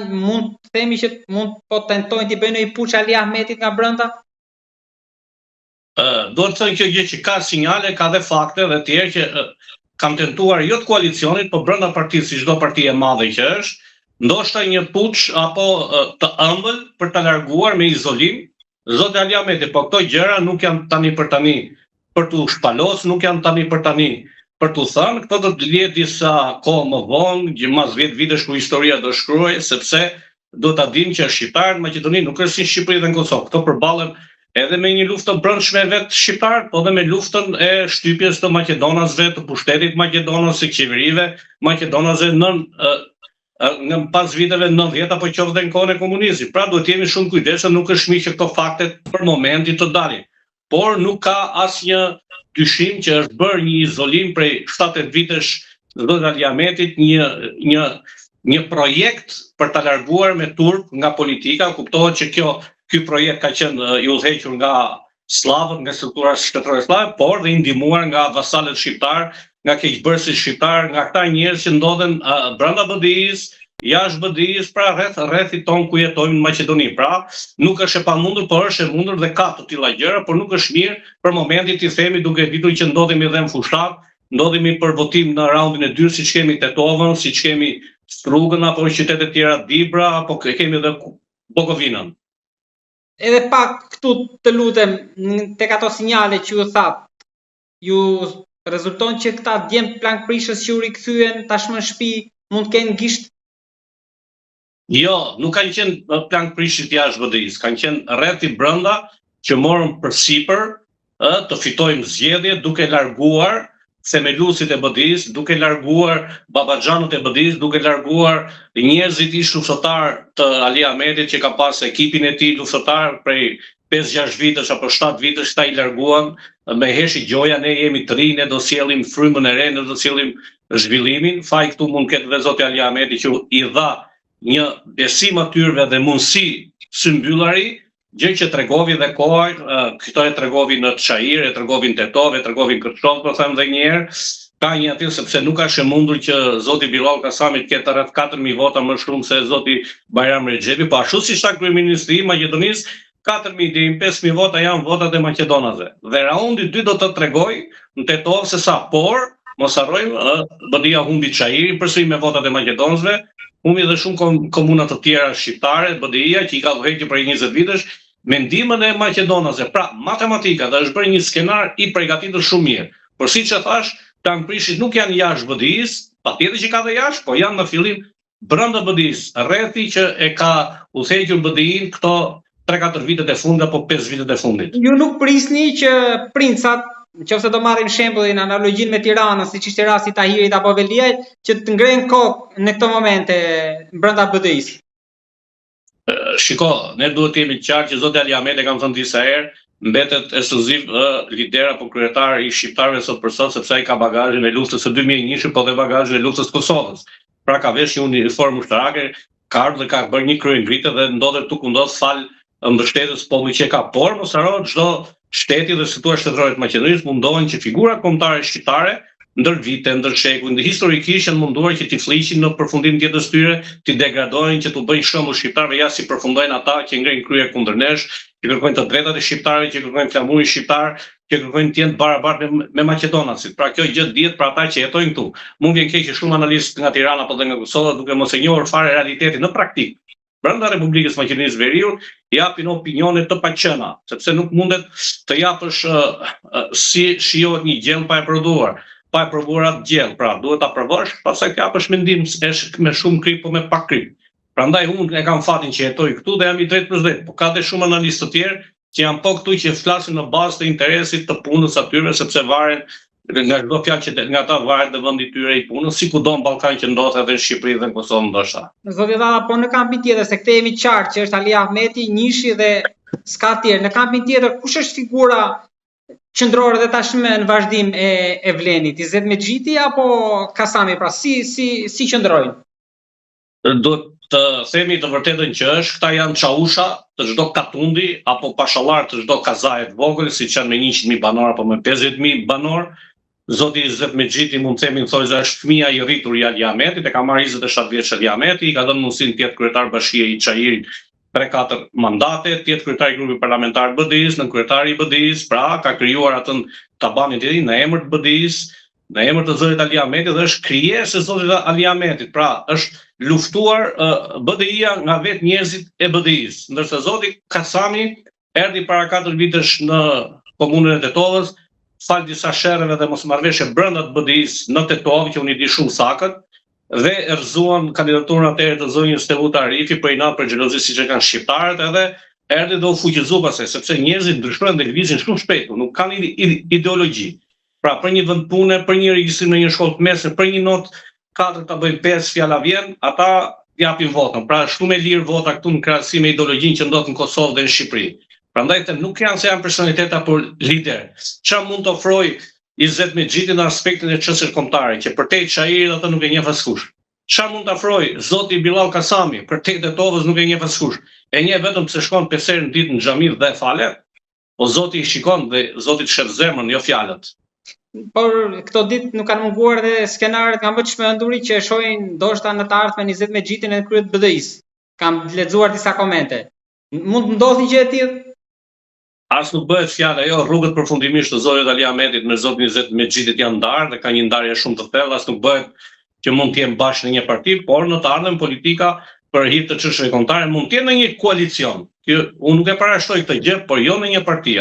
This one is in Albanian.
mund të themi që mund po tentojnë t'i bëjnë një puç Ali Ahmetit nga brenda? Do të thënë kjo gjë që ka sinjale, ka dhe fakte dhe tjerë që kam tentuar jo të koalicionit, po brenda partisë si çdo parti e madhe që është, ndoshta një puç apo të ëmbël për ta larguar me izolim Zoti Ali Ahmeti, po këto gjëra nuk janë tani për t'u shpalos, nuk janë tani për tani për t'u thënë, këto do të lihet disa kohë më vonë, mas 10 vitesh ku historia do shkruaj, sepse do ta dimë që shqiptarët në Maqedoni nuk është si Shqipëri dhe në Kosovë. Këto përballen edhe me një luftë të brendshme vetë shqiptar, po edhe me luftën e shtypjes të maqedonasve, të pushtetit maqedonas, së qeverive maqedonase në pas viteve 90 apo qoftë në kohën e komunizmit. Pra duhet jemi shumë kujdesshëm, nuk është mirë që këto fakte për momentin të dalin. Por nuk ka asnjë dyshim që është bërë një izolim prej 7-8 vitesh Zoti Ali Ahmetit, një projekt për ta larguar me turp nga politika. Kuptohet që ky projekt ka qenë i udhëhequr nga slavët, nga struktura shtetërore slave, por dhe i ndihmuar nga vasalët shqiptar, nga keqbërësit shqiptar, nga këta njerëz që ndodhen brenda BDI-s, jashtë BDI-s, pra rrethit ton ku jetojmë në Maqedoni. Pra, nuk është e pamundur, por është e mundur dhe ka të tilla gjëra, por nuk është mirë për momentin të themi duke ditur që ndodhemi edhe në fushat, ndodhemi për votim në raundin e dytë, siç kemi Tetovën, siç kemi Strugën apo qytete të tjera Dibra, apo kemi edhe Bukovinën. Edhe pak këtu të lutem, tek ato sinjale që ju thatë, ju rezulton që këta djemt plankprishës që u rikthyen tashmë në shtëpi mund të kenë gisht? Jo, nuk kanë qenë plankprishit jashtë BDI-s, kanë qenë rreth i brenda që morën përsipër të fitojmë zgjedhje duke larguar themeluesit e BDI-s, duke larguar babaxhanët e BDI-s, duke larguar njerëzit ish luftëtar të Ali Ahmetit që ka pas ekipin e tij luftëtar prej 5-6 vitesh apo 7 vitesh, ta i larguan me heshi gjoja, ne jemi të rinj, ne do sjellim frymën e re, ne do sjellim zhvillimin. Faj këtu mund ketë dhe Zoti Ali Ahmeti që i dha një besim atyre dhe mundësi symbyllari, gjë që tregovi dhe kohaj, këto e tregovi në Çajir, e tregovi në Tetov, e tregovi në Kërçov, po them edhe një herë, ka një aty sepse nuk ka e mundur që Zoti Bilal Kasami të ketë rreth 4000 vota më shumë se Zoti Bajram Rexhepi, po ashtu siç tha kryeministri i Maqedonisë, 4000 deri në 5000 vota janë votat e maqedonasve. Dhe raundi 2 do të tregoj në Tetov se sa, por mos harrojmë, BDI-ja humbi Çajirin përsëri me votat e maqedonasve, humbi edhe shumë komuna të tjera shqiptare, BDI-ja që i ka udhëhequr për 20 vitesh me ndihmën e maqedonasve. Pra, matematika dhe është bërë një skenar i përgatitur shumë mirë. Por siç e thash, plankprishit nuk janë jashtë BDI-s, patjetër që ka dhe jashtë, po janë në fillim brenda BDI-s, rrethi që e ka udhëhequr BDI-n këto 3-4 vitet e fundit apo 5 vitet e fundit. Ju nuk prisni që princat, nëse do marrim shembullin analogjinë me Tiranën, siç ishte rasti Tahirit apo Veliajt, që të ngrenë kokë në këto momente brenda BDI-s? Shiko, ne duhet të jemi të qartë që Zoti Ali Ahmeti, kam thënë disa herë, mbetet ekskluziv lider apo kryetar i shqiptarëve sot për sot, sepse ai ka bagazhin e luftës së 2001, po dhe bagazhin e luftës së Kosovës. Pra ka vesh një uniformë ushtarake, ka ardhur dhe ka bërë një kryengritje dhe ndodhet tu ku ndodh fal mbështetës popullit që ka, por mos harrohet çdo shteti dhe struktura shtetërore të Maqedonisë mundohen që figura kombëtare shqiptare ndër vite, ndër shekuj, historikisht janë munduar që t'i flishin në përfundim të jetës tyre, t'i degradojnë, që t'u bëjnë shembull shqiptarëve, ja si përfundojnë ata që ngrenë krye kundër nesh, që kërkojnë të drejtat e shqiptarëve, që kërkojnë flamurin shqiptar, që kërkojnë të jenë barabartë me maqedonasit. Pra kjo gjë dihet për ata që jetojnë këtu. Mund vjen keq që shumë analistë nga Tirana apo dhe nga Kosova duke mos e njohur fare realitetin në praktikë brenda Republikës Maqedonisë Veriut, japin opinione të paqëna, sepse nuk mundet të japësh si shijohet një gjell pa e prodhuar. Pa e provuar atë gjell, pra duhet ta provosh, pastaj kapësh mendim me shumë krip po me pak krip. Prandaj unë e kam fatin që jetoj këtu dhe jam i drejtë për drejtë, por ka dhe shumë analistë të tjerë që janë po këtu që flasin në bazë të interesit të punës atyre, sepse varen nga çdo fjalë që nga ata varet dhe vendi i tyre i punës, sikudo në Ballkan që ndodhet edhe në Shqipëri dhe në Kosovë ndoshta. Zoti Dalla, po në kampin tjetër, se këtë jemi qartë që është Ali Ahmeti, Nishi dhe s'ka tjerë. Në kampin tjetër, kush është figura qendrore dhe tashmë në vazhdim e Vlenit, Izet Mexhiti apo Kasami, pra si qëndrojnë? Do të themi të vërtetën që është, këta janë çausha të çdo katundi apo pashallar të çdo kazaje të vogël, siç janë me 100.000 banor apo me 50.000 banor, Zoti Izzet Mexhiti mund të themi thojë se është fëmia i rritur i Ali Ahmetit, e ka marrë 27 vjeç Ali Ahmeti, i ka dhënë mundësinë të jetë kryetar bashkie i Çajirit 3-4 mandate, të jetë kryetari i grupit parlamentar BDI-s, nën kryetari i BDI-s, pra ka krijuar atë tabanin e tij në emër të BDI-s, në emër të zotit Ali Ahmetit dhe është krijesë e zotit Ali Ahmetit. Pra, është luftuar BDI-ja nga vetë njerëzit e BDI-s, ndërsa zoti Kasami erdhi para 4 vitesh në komunën e Tetovës, fal disa sherreve dhe mosmarrveshje brenda të BDI-s në Tetovë, që unë i di shumë sakët, dhe erzuan kandidaturën atëherë të zonjës Tevuta Arifi për inat për xhelozi siç e kanë shqiptarët, edhe erdhi dhe u fuqizu pastaj, sepse njerëzit ndryshojnë dhe lëvizin shumë shpejt, nuk kanë ideologji. Pra, për një vend pune, për një regjistrim në një shkollë të mesme, për një notë 4 ta bëjnë 5 fjala vjen, ata japin votën. Pra, shumë e lirë vota këtu në krahasim me ideologjinë që ndodh në Kosovë dhe në Shqipëri. Prandaj nuk janë se janë personaliteta por lider. Çfarë mund të ofrojë Izzet Mexhiti në aspektin e çështjes kombëtare, që përtej Çajirit atë nuk e njeh askush. Çfarë mund të ofrojë zoti Bilal Kasami, përtej Tetovës nuk e njeh askush. E njeh vetëm pse shkon 5 herë në ditë në xhami dhe fale, po zoti i shikon dhe zoti shef zemrën, jo fjalët. Por këto ditë nuk kanë munguar dhe skenaret kanë bërë çmenduri që e shohin ndoshta në të ardhmen Izzet Mexhitin në krye të BDI-s. Kam lexuar disa komente. Mund të ndodhi gjë e tillë? As nuk bëhet fjalë, ajo rrugët përfundimisht të zotit Ali Ahmetit me zotin Izzet Mexhitit janë ndarë dhe ka një ndarje shumë të thellë, as nuk bëhet që mund të jenë bashkë në një parti, por në të ardhmen politika për hir të çështjeve kombëtare mund të jenë në një koalicion. Unë nuk e parashtoj këtë gjë, por jo në një parti.